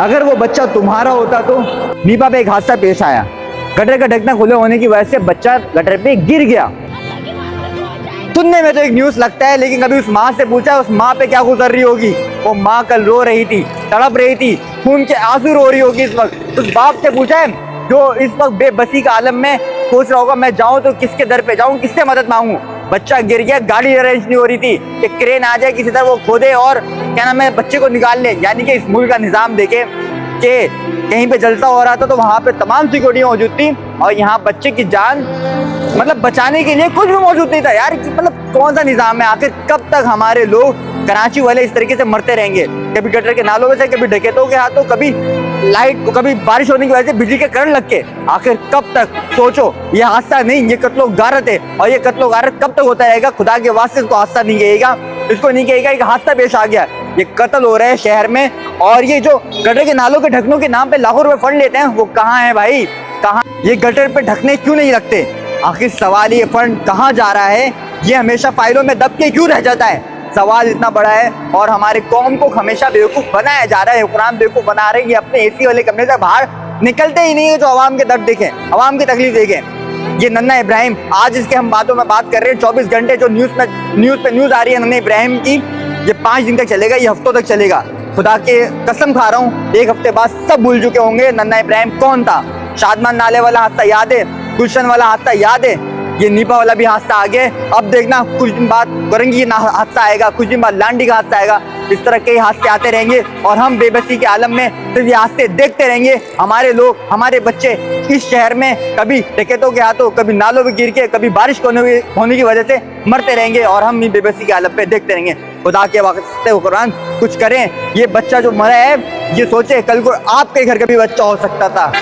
अगर वो बच्चा तुम्हारा होता तो। नीपा पे एक हादसा पेश आया। गटर का ढक्कन खुले होने की वजह से बच्चा गटर पे गिर गया। सुनने में तो एक न्यूज़ लगता है, लेकिन कभी उस माँ से पूछा उस माँ पे क्या गुजर रही होगी। वो माँ कल रो रही थी, तड़प रही थी, खून के आंसू रो रही होगी इस वक्त। उस बाप से पूछा है जो इस वक्त बेबसी का आलम में सोच रहा होगा मैं जाऊं तो किसके दर पे जाऊं, किससे मदद मांगूं। बच्चा गिर गया, गाड़ी अरेंज नहीं हो रही थी कि क्रेन आ जाए किसी तरह वो खोदे और क्या नाम है बच्चे को निकाल ले। यानी कि इस मुल्क का निज़ाम देखे कि कहीं पे जलसा हो रहा था तो वहां पे तमाम सिक्योरिटी मौजूद थी और यहाँ बच्चे की जान मतलब बचाने के लिए कुछ भी मौजूद नहीं था। यार मतलब कौन सा निज़ाम है आखिर? कब तक हमारे लोग कराची वाले इस तरीके से मरते रहेंगे? कभी गटर के नालों में से, कभी डकैतों के हाथों, कभी लाइट, कभी बारिश होने की वजह से बिजली के करंट लग के। आखिर कब तक? सोचो, ये हादसा नहीं, ये कत्लो गारत है और ये कत्लो गारत कब तक होता रहेगा? खुदा के वास्ते इसको हादसा नहीं कहेगा, इसको नहीं कहेगा एक हादसा पेश आ गया। ये कत्ल हो रहे हैं शहर में और ये जो गटर के नालों के ढक्कनों के नाम पे लाखों रुपए फंड लेते हैं वो कहाँ है भाई? कहाँ? ये गटर पे ढकने क्यों नहीं लगते? आखिर सवाल ये फंड कहाँ जा रहा है? ये हमेशा फाइलों में दब के क्यों रह जाता है? सवाल इतना बड़ा है और हमारे कौम को हमेशा बेवकूफ़ बनाया जा रहा है। हुक्मरान बेवकूफ़ बना रहे हैं। ये अपने एसी वाले कमरे से बाहर निकलते ही नहीं है जो आवाम के दर्द देखें, आवाम की तकलीफ देखें। ये नन्ना इब्राहिम, आज इसके हम बातों में बात कर रहे हैं। 24 घंटे जो न्यूज़ पे न्यूज़ आ रही है नन्ना इब्राहिम की, ये 5 दिन तक चलेगा, ये हफ्तों तक चलेगा। खुदा के कसम खा रहा हूँ, एक हफ्ते बाद सब भूल चुके होंगे नन्ना इब्राहिम कौन था। शादमान नाले वाला हादसा याद है, गुलशन वाला हादसा याद है, ये नीपा वाला भी हादसा आ गया। अब देखना कुछ दिन बाद गरंगी हादसा आएगा, कुछ दिन बाद लांडी का हादसा आएगा। इस तरह के हादसे आते रहेंगे और हम बेबसी के आलम में सिर्फ ये हादसे देखते रहेंगे। हमारे लोग, हमारे बच्चे इस शहर में कभी डकैतों के हाथों, कभी नालों में गिर के, कभी बारिश होने की वजह से मरते रहेंगे और हम भी बेबसी के आलम पे देखते रहेंगे। खुदा के वास्ते हुक्मरान कुछ करें। ये बच्चा जो मरा है ये सोचे कल को आपके घर का भी बच्चा हो सकता था।